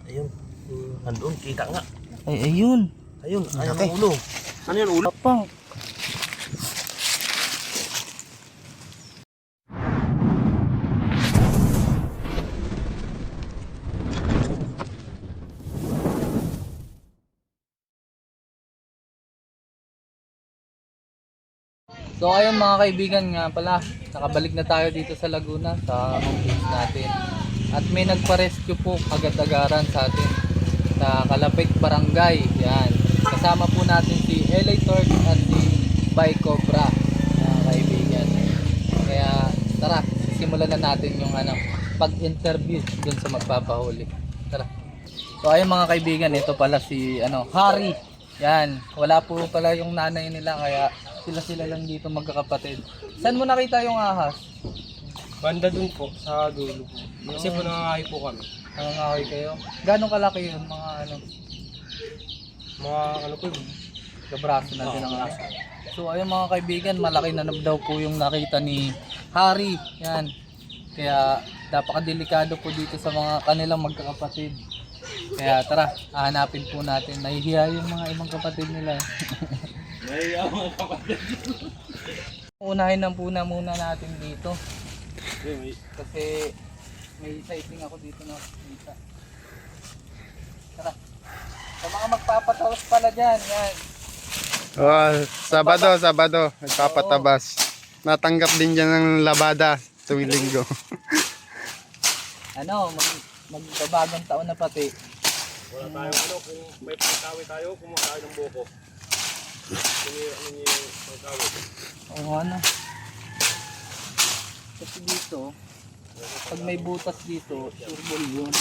Ayun. Nandun, kita nga. Ay, ayun. Ayun, ayun ang ulo. Ano yung ulo? Pang. So ayun mga kaibigan, nga pala, nakabalik na tayo dito sa Laguna sa home base natin. At may nagpa-rescue po agad-agaran sa atin sa Kalapit Barangay. Yan. Kasama po natin si LA Torch at si Bay Cobra, mga kaibigan. Kaya tara, simulan na natin yung pag-interview dun sa magpapahuli. Tara. So ayun mga kaibigan, ito pala si Harry. Yan, wala po pala yung nanay nila kaya sila lang dito magkakapatid. Saan mo nakita yung ahas? Banda dun po, sa dulo po. Kasi po nangangahay po kami. Nangangahoy kayo? Gano'ng kalaki yun? Mga Mga ano po yun? kabraso natin ang ahas. So ayun mga kaibigan, malaki na daw po yung nakita ni Harry. Yan. Kaya napakadelikado po dito sa mga kanilang magkakapatid. Kaya tara, hahanapin po natin. Nahihiya yung mga ibang kapatid nila. Nahiya mga kapatid. Unahin na muna natin dito. Kasi may sighting ako dito na kita. Tara. Sa mga magpapatabas pala dyan, yan. Oh, Sabado, nagpapatabas. Natanggap din dyan ng labada tuwing linggo. Magbabagong taon na pati. Wala tayong kung may pangkawi tayo, kumuha tayo ng buko. Kung yung pangkawi. Oo, kasi dito, pag may butas dito, surbol yun.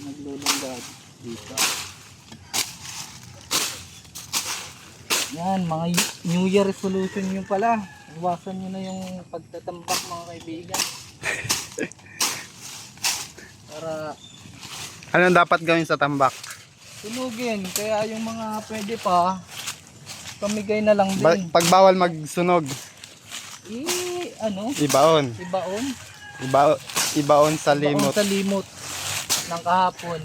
Naglulungga dito. Yan, mga New Year resolution nyo pala. Iwasan nyo na yung pagtatambak mga kaibigan. Para Anong dapat gawin sa tambak? sunugin. Kaya yung mga pwede pa, pamigay na lang din. Pag bawal magsunog, ibaon. Ibaon sa limot. Ibaon sa limot ng kahapon.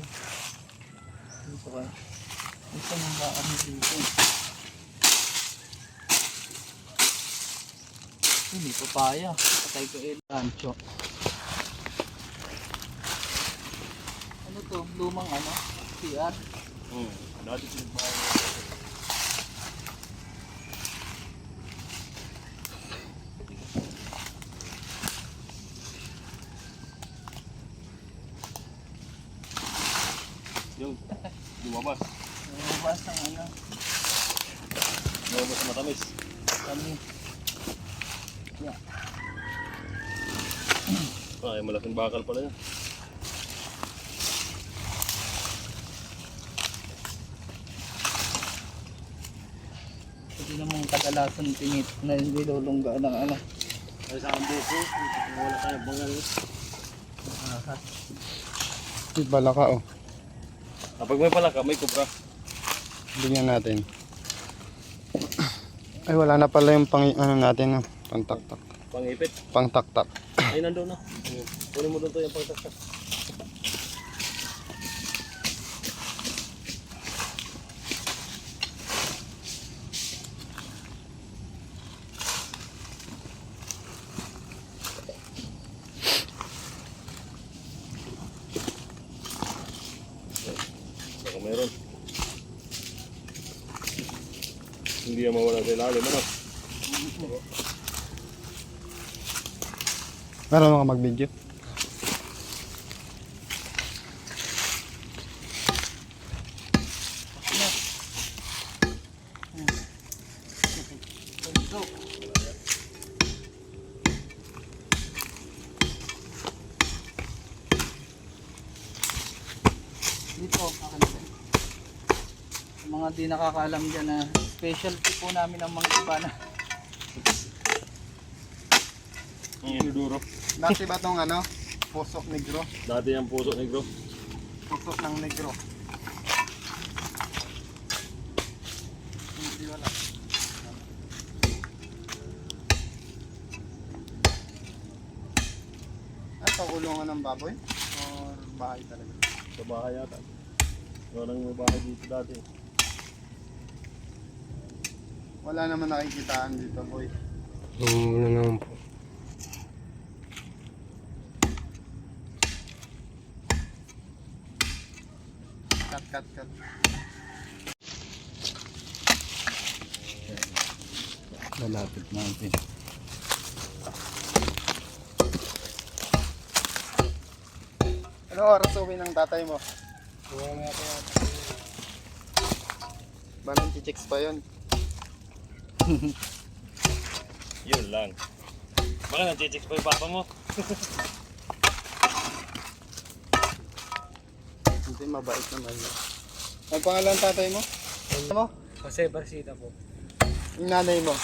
Dito ka. Ito nang baan dito. Hindi papaya. Patay ko rancho. Ano to? Lumang CR? Dati sinagbahay. Yung lumabas. Lumabas ang Lumabas na matamis. kami. Yeah. Ay, malaking bakal pala yan. Hindi namang kadalasan tingit na hindi lulungga ng Ay, sa ang buko. Wala tayong bangal. ahas. Ibala ka oh. Kapag may palaka, may kubra. Bigyan natin. Ay wala na pala yung natin, pangtaktak. Pangipit. Pangtaktak. Ay, nandun na. Kunin mo doon to yung pangtaktak. Baka meron. Hindi yan mawala sa ilalim, ano? Meron ka mag-video? Dito, kakalitin. Sa mga di nakakaalam dyan na specialty po namin ang mga iba na. Ang duro. Dati ba itong puso negro? Dati yung puso negro. Puso ng negro. Hindi wala. Ito kulungan ng baboy? Or bahay talaga? Sa bahay yata. Walang may bahay dito dati. Wala naman nakikitaan dito, boy. Ano naman po. Cut. Lalapit natin. Ano oras uwi ng tatay mo? Balang chicks pa yun. Yun lang. Baka nag-chicks pa yung papa mo. Hindi, mabait naman yun. Ang pangalan ng tatay mo? Ano mo? Jose Barsita po. Yung nanay mo?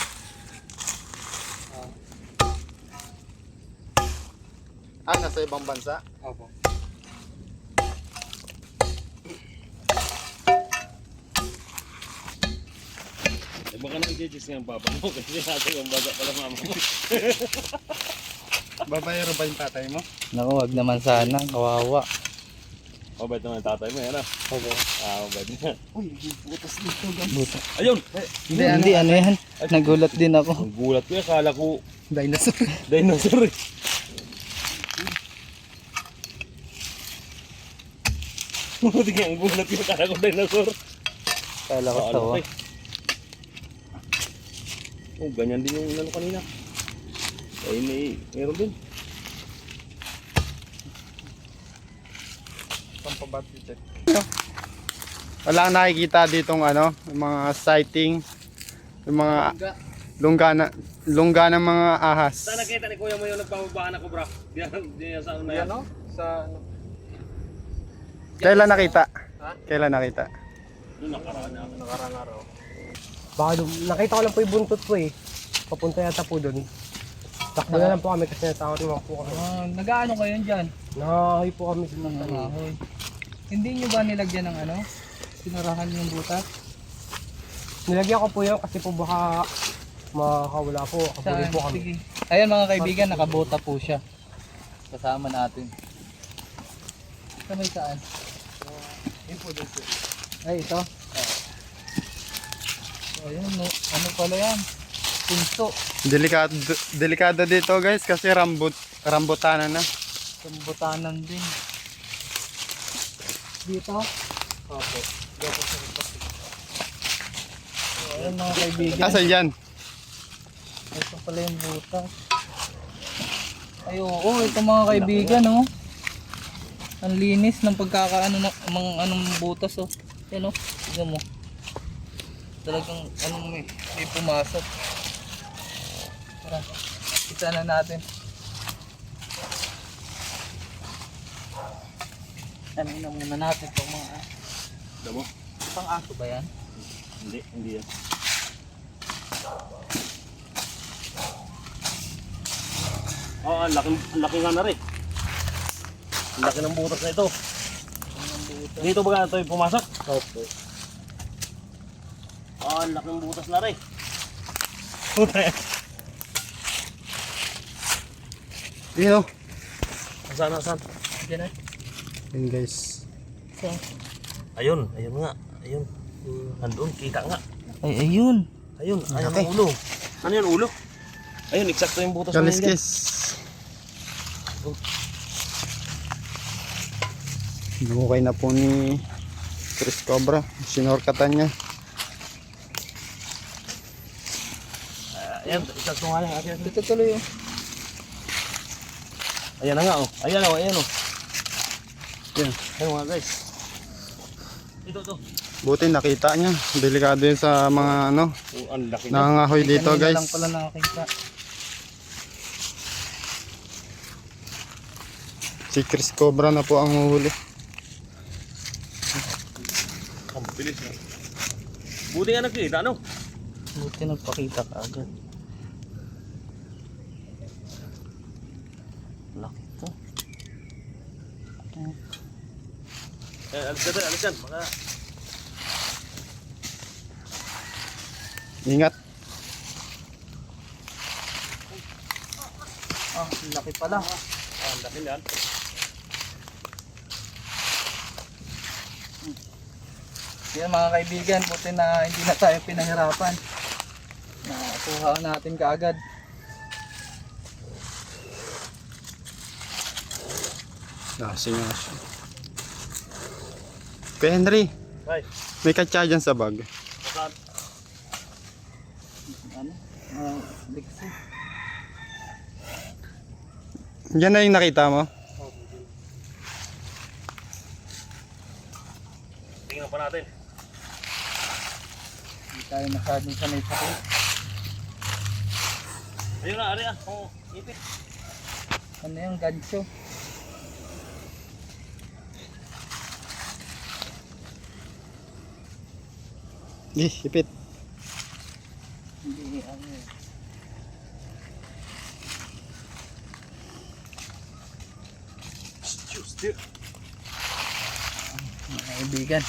Nasa ibang bansa? Opo. Eh baka nag-chicks nga yung papa mo kasi nasa yung baga pala mama mo. Babayero ba yung tatay mo? Naku, wag naman sana. Kawawa. Mabait naman yung tatay mo, yan ah. Opo. Mabait na. Uy, butas dito guys. Buta. Ayun! Hindi, ano yan? Nagulat din ako. Ang gulat ko yan, akala ko Dinosaur. dinosaur eh. Buti nga, ang gulat ko, akala ko dinosaur. Kala ko tawa. Oh, ganyan din yung ano kanina. Ay, meron din. Pampabattery check. Wala kang nakikita ditong ano, yung mga sighting, yung mga lungga ng mga ahas. Saan nakita ni kuya mo yung nagpamabaan ako, bro? Diyan sa ano na yan? Sa ano? Kailan nakita? Ha? Kailan nakita? Yung nakaraan na. Nakarang araw. Baka nakita ko lang po yung buntot po eh. Papunta yata po doon. Takbo na lang po kami kasi natakot naman po kami. Nag-ano kayo dyan? Nakahay po kami sa Ng mga kahoy. Hindi nyo ba nilagyan ng ano? Sinarahan yung butas? Nilagyan ko po yun kasi po baka makakawala po. Kabulin po kami. Sige. Ayan mga kaibigan, nakabota po siya. Kasama natin. Kamay saan? Yun po doon po. Ay, ito. Ayun, no. Ano pala yan? Punso. Delikado dito guys kasi rambutanan na. Sambutanan din. Dito. Opo. Ayan mga kaibigan. Asan yan? Ito pala yung butas. Ay, oo, ito mga kaibigan, oh. Ang linis ng pagkakaano ng mga anong butas, oh. Yan, oh. Tignan mo. Talagang anong may pumasok. Tara, kita na natin. Ano na muna natin itong mga... Alam mo? Pang aso ba yan? Hindi yan. Oo, ang laki nga na rin. Ang laki ng butas na ito. Dito ba ito yung pumasok? Opo. Oo, ang laki ng butas na rin. Dito. Saan? Diyan, eh. Yun guys. Saan? Ayun nga. Ayun. Nandun, kita nga. Ay, ayun. Ayun ang ulo. Ano yan, ulo? Ayun, eksakto yung butas na yun. Kaliskis. Nahukay na po ni Chris Cobra. Sinorkatan niya. Ayan, eksakto nga yan. Ayan. Dito tuloy, oh. Ayan na nga, oh. Ayan. Yan. Ayun nga, guys. Ito. Buti nakita niya. Delikado yun sa mga ano, Oh, ang laki na. nangangahoy dito Kanina guys. lang pala nakakita. Si Chris Cobra na po ang huhuli. Ang bilis na. Buti nga nakita, ano? Buti nagpakita ka agad. Laki to. Alis yan. Baka... Ingat. Ah, laki pala. ang laki yan. Yan mga kaibigan, buti na hindi na tayo pinahirapan. Nakuha natin kaagad. Lasing nga siya. Kuya Henry, Ay, may katsa dyan sa bag. saan? Ano? Liksi. Yan na yung nakita mo? Tingnan pa natin. Hindi tayo masyadong sanay sa kaya. Ayun na, ari ah. Oh, ipit. Ano yung gancho? Ipit. Hindi ano eh. Still. Mga kaibigan.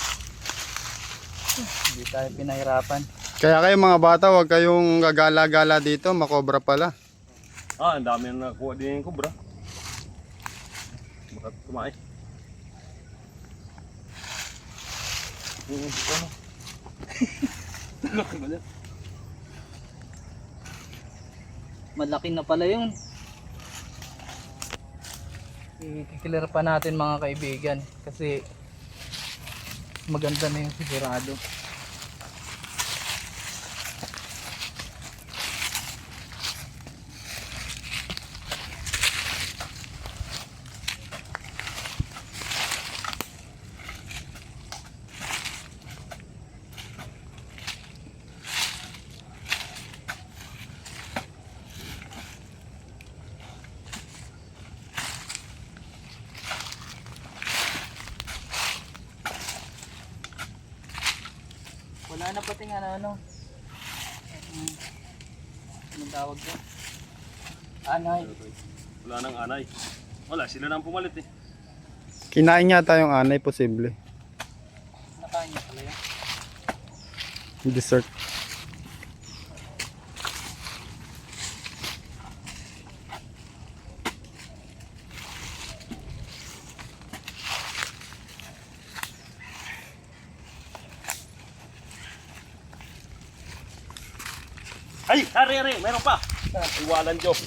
Hindi tayo pinahirapan. Kaya kayo mga bata, huwag kayong gagala-gala dito, makobra pala. Ah, ang dami na nakuha din yung kubra. Baka kumain. Ano? Laki ba yan? Malaki na pala yun. I-clear pa natin mga kaibigan kasi maganda na yung sigurado. Wala na pati nga ano. Anong tawag doon? Anay. Wala nang anay. Wala, sila nang pumalit eh. Kinain yata yung anay, posible. Nakain niya pala yan. Dessert. Ay, ari, meron pa. Iwalan Diyo.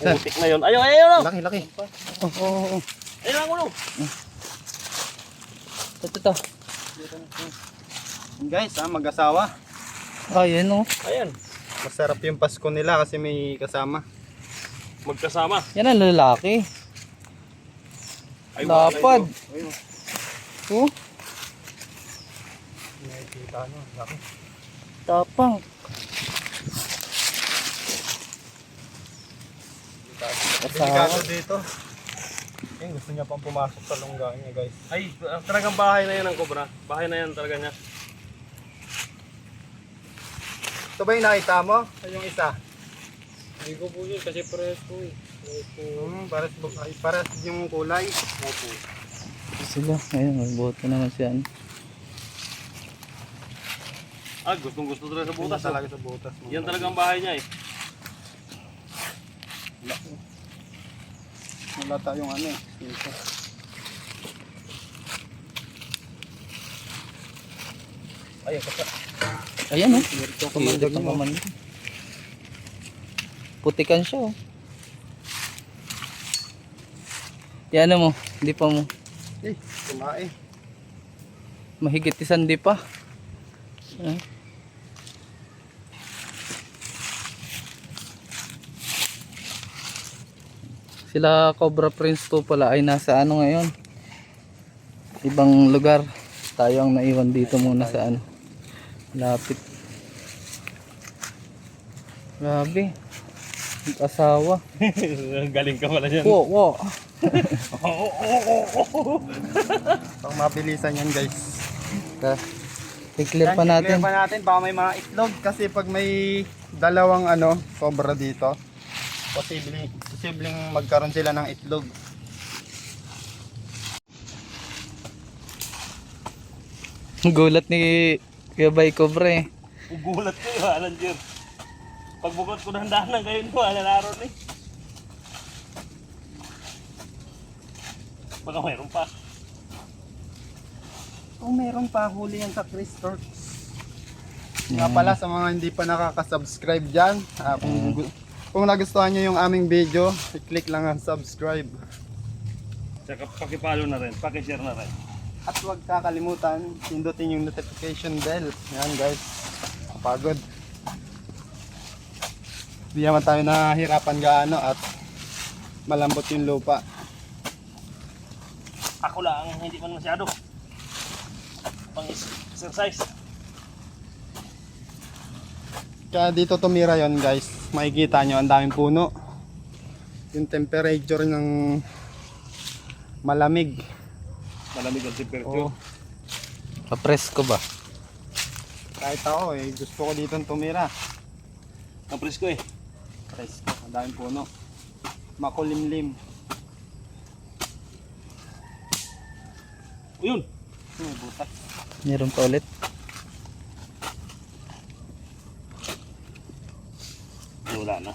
Putik na yun. Ayun. Laki. Oh. Ayun ang ulo. Ito. Guys, mag-asawa. Ayan o. Ayan. Masarap yung Pasko nila kasi may kasama. Magkasama. Yan ang lalaki. Ay, Lapad. Oh, Nakikita nyo, laki. tapang. Delikado dito. Gusto niya pang pumasok sa lungga niya, guys. Ay, talagang bahay na yan ang kubra. Bahay na yan talaga niya. Ito ba yung nakita mo? Yung isa? Hindi ko po yun kasi parehas po eh. Pares yung kulay. Opo. Sila. Ayun, magboto naman siya. Ah, gustong-gusto talaga sa butas. Talaga sa butas. Yan talagang bahay niya eh. Wala tayong ano eh. Dito. Ay, kasa. Ayan o. Ito Kumandag kamandag mo. naman. Putikan siya oh. Yan mo. Hindi pa mo. Kumain. Mahigit isang di pa. Sila Cobra Prince po pala ay nasa ano ngayon, ibang lugar. Tayo ang naiwan dito muna sa ano, lapit. Grabe, mag-asawa. Galing ka pala dyan. Wo. Pang mabilisan yan, guys. I-clear pa natin. I-clear pa natin. Baka may mga itlog. Kasi pag may dalawang cobra dito, posibleng magkaroon sila ng itlog. Gulat ni Kuya Bay Cobra eh. Ugulat ko yung Alan Jir. Pagbukot ko ng danan kayo no, alalaron eh. Baka mayroon pa. Kung meron pa, huli yan sa Chris Torts. Nga pala sa mga hindi pa nakaka-subscribe dyan, kung nagustuhan nyo yung aming video, i-click lang ang subscribe. Tsaka pakipalo na rin, pakishare na rin. At huwag kakalimutan, pindutin yung notification bell. Yan guys, pagod. Hindi naman tayo nahihirapan gaano at malambot yung lupa. Ako lang, hindi man masyado. Pang exercise. Kaya dito tumira yon guys, makikita nyo ang daming puno. Yung temperature ng malamig. Malamig ang temperature. Oh, Kapresko ba? kahit ako gusto ko dito tumira. Ang presko eh. Presko, ang daming puno. Makulimlim. O yun. May butas. Meron pa ulit. Wala na.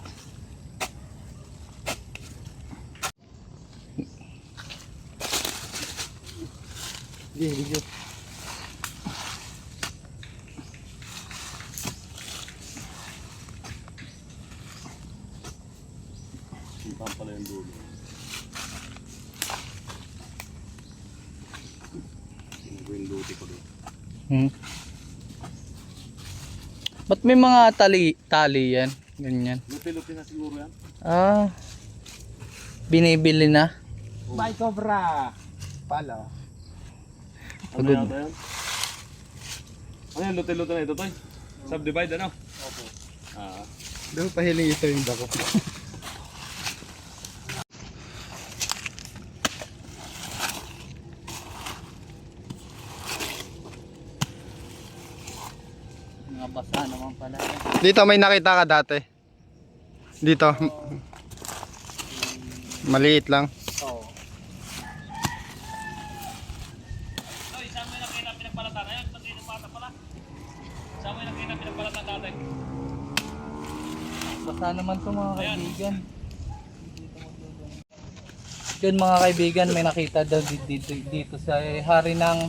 Sige, video. Simpan pala yung dulo. Sino ko yung luti ko doon? Ba't may mga tali yan? Ganyan. Luti-luti na siguro yan. Ah. Binibili na. Bye, Cobra! Pala. Ano Pagod. yata yan? Ano yan, luti-luti na ito, Toy? Subdivide, ano? Opo. Ah. Doon pahiling ito yung dako. Mga basa naman pala. Dito may nakita ka dati. Dito. Maliit lang. Oo. Toy, saan mo yung nakita pinagbalatan? Ayun, pati yung bata pala. Saan mo yung nakita pinagbalatan natin? Basa naman to mga kaibigan. Yun mga kaibigan, may nakita daw dito sa hari ng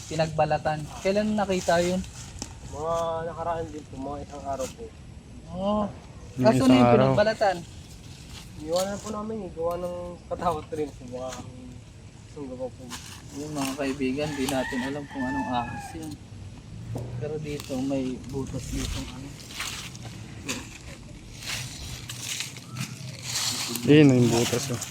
pinagbalatan. Kailan nakita yun? Mga nakaraan din po, mga isang araw po. Oh. Yung Kaso isang na yung araw. pinagbalatan. Iwanan po namin gawa ng katawat rin po. Mga sungga pa po. Yung mga kaibigan, di natin alam kung anong ahas yun. Pero dito may butas dito ano. Yun yung butas. Oh.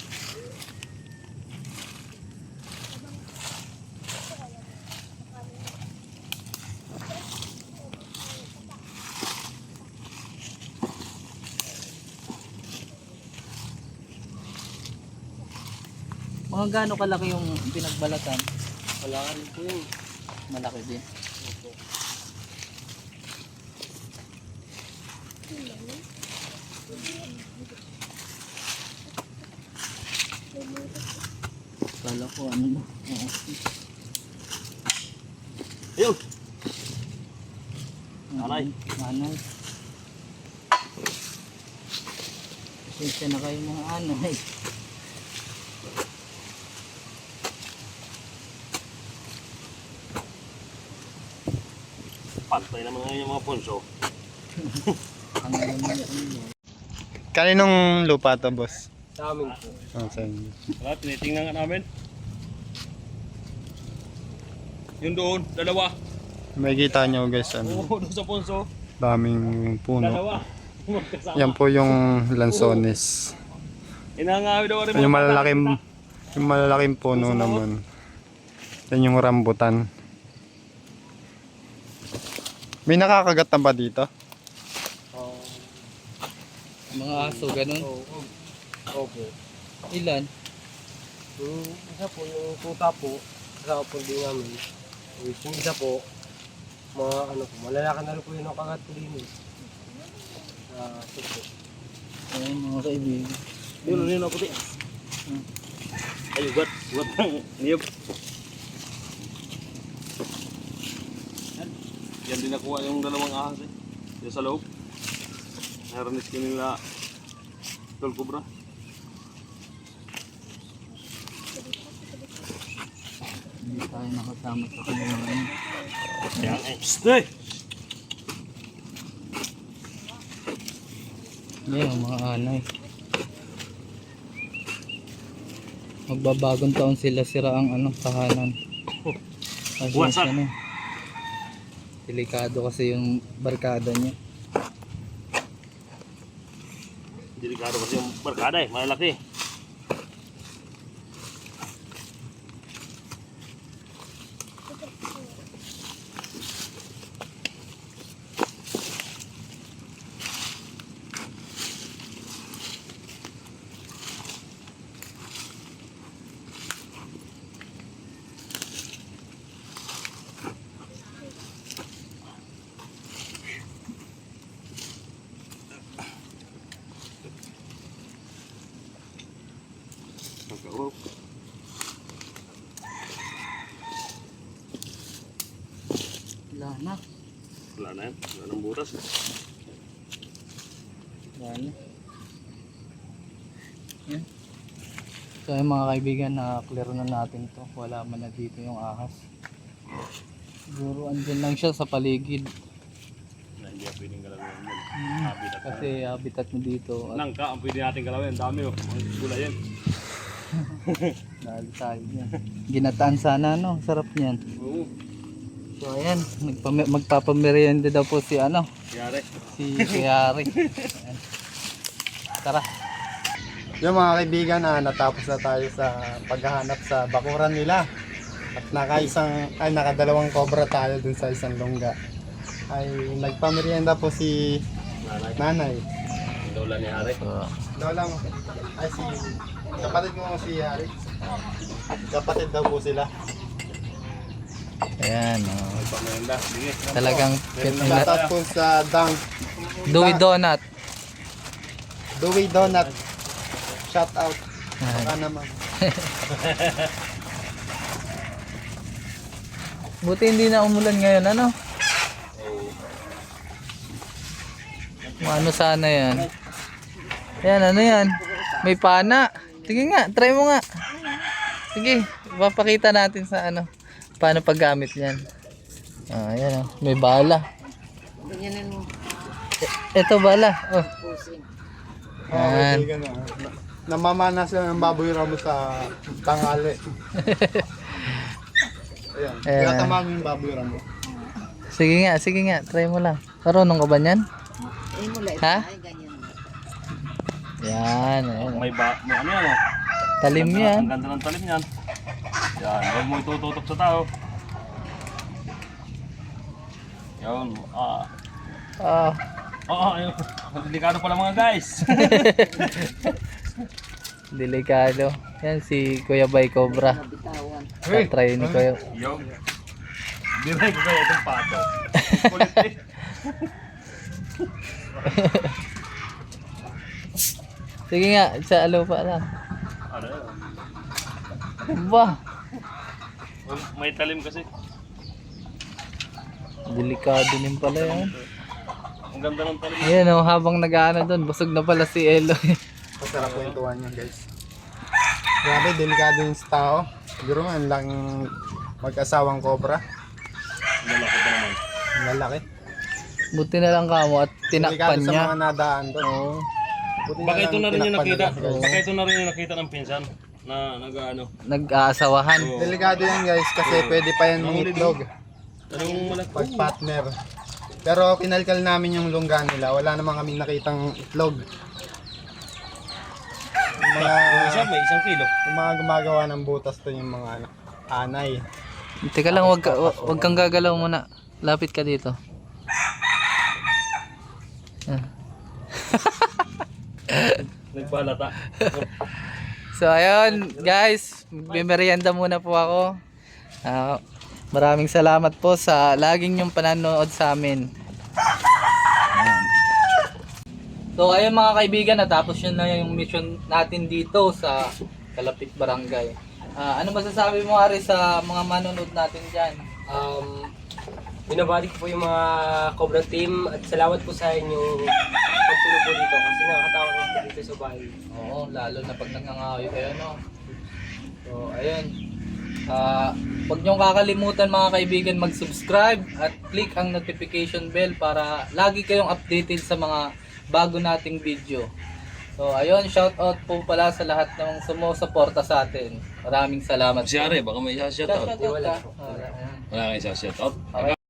Mga gaano kalaki yung pinagbalatan? Wala ka rin po yun. Malaki din. Kala ko ano no? Oo. Ayun! Anay. Anay. Pasensya na kayo mga anay. Pantay naman ngayon yung mga punso. Ang alam niya ano. Kaninong lupa to, boss? Sa amin po. Oh, sa inyo. Wala, tinitingnan nga namin. Yung doon, dalawa. May kita nyo guys, ano, Oo, doon sa punso. daming puno. Dalawa. Magkasama. Yan po yung lansones. Inangawi daw rin Yung malalaking puno naman. Yan yung rambutan. May nakakagat na ba dito? Mga aso, ganun. Opo. Ilan? Yung isa po, yung tuta po, kasama po din namin. Yung isa po, mga ano po, malalaki na rin po yung nakagat po din eh. Ito po. Ayun mga kaibigan. Yun, yun na puti. Ay, ugat. Ugat ng niyog. Yan din nakuha yung dalawang ahas eh. Yung sa loob. Naranis ko nila Tol Cobra. Hindi tayo tayo nakasama sa kanila ngayon. Ayan, stay! Yan ang mga anay. Magbabagong taon sila sira ang tahanan. Kasi What's up? delikado kasi yung barkada niya. Delikado kasi yung barkada eh, malalaki. Pagkaroon. Wala na. Wala na yan, wala nang butas. Wala na. Yan. So yung mga kaibigan, na-clear na natin to. Wala man na dito yung ahas. Siguro andyan lang siya sa paligid. Na hindi yan pwedeng galawin yan. Habitat na. Kasi habitat mo dito. At Nangka ang pwede natin galawin, ang dami oh. Ang gulay yan. dahil tayo niyan. Ginataan sana no, sarap niyan. Oo. So ayan, magpapamerienda daw po si Yari. si Kayari. Ayan. Tara. Yung mga kaibigan, natapos na tayo sa paghahanap sa bakuran nila. At nakadalawang cobra tayo dun sa isang lungga. Ay nagpamerienda po si Nanay. nanay. Ang lola ni Yari. So, Lola mo. Ay si kapatid mo si Yari. Kapatid daw po sila. ayan. Pamenda. Sige. Talagang Shoutout po sa Dewey Donut. Dewey Donut. Shoutout. Ayan. Baka naman. Buti hindi na umulan ngayon, ano? Ano sana yan? Yan, ano yan? May pana. Sige nga, try mo nga. Sige, papakita natin sa paano paggamit yan. Ah, yan oh. May bala. Ito bala. Oh. Yan. Okay, ganun. Namamana sila ng baboy ramo sa tangali. Ayan. Ayan. Tinatamaan yung baboy ramo. Sige nga, try mo lang. Marunong ka ba niyan? Ha? Yan, ayan. May ano yan oh. Talim yan. Ang ganda ng talim yan. Yan, huwag mo itututok sa tao. Yan, ayun. Delikado pala mga guys. Delikado. Yan si Kuya Bay Cobra. Try ni Kuya. Yo. Diray ko kayo itong pato. Kulit eh. Sige nga, sa lupa lang. Ano yun? Bah, May talim kasi. delikado din pala yan. Ang ganda ng talim. Ayan oh, habang nag-aano doon, busog na pala si Elo. Masarap kwentuhan yan guys. Grabe, delikado yung sa tao. Siguro nga, ang laking mag-asawang cobra. Lalaki pa naman. Ang lalaki. Buti na lang kamo at tinakpan Delikado sa niya. mga nadaan doon. Oo. Buti Baka ito na rin yung tinakpan nakita. nila, guys. Baka ito na rin yung nakita ng pinsan na nag-ano. Nag-aasawahan. Oo. Delikado yan guys kasi pwede pa yan mangitlog Anong malaki? pag partner. Pero kinalkal namin yung lungga nila. Wala naman kami nakitang itlog. Yung mga, Yung isa may 1 kilo. yung mga gumagawa ng butas to yung mga anay. Teka lang, wag kang gagalaw muna. Lapit ka dito. Ah. Nagbalata. So ayun guys, merienda muna po ako. Maraming salamat po sa laging yung pananood sa amin. Ayan. So ayun mga kaibigan, natapos yun na yung mission natin dito sa Kalapit Barangay. Ano masasabi mo Ari sa mga manonood natin dyan? Binabati ko po yung mga Cobra team at salamat po sa inyong pagtulong po dito kasi nakakatawa naman po dito sa bahay. Oo, lalo na pag nangangawi kayo, no? So, ayun. Huwag niyong kakalimutan mga kaibigan mag-subscribe at click ang notification bell para lagi kayong updated sa mga bago nating video. So ayun, shout out po pala sa lahat ng sumusuporta sa atin. Maraming salamat. Si Are, baka may isa-shoutout. Shoutout ka. Wala kang isa-shoutout. Okay.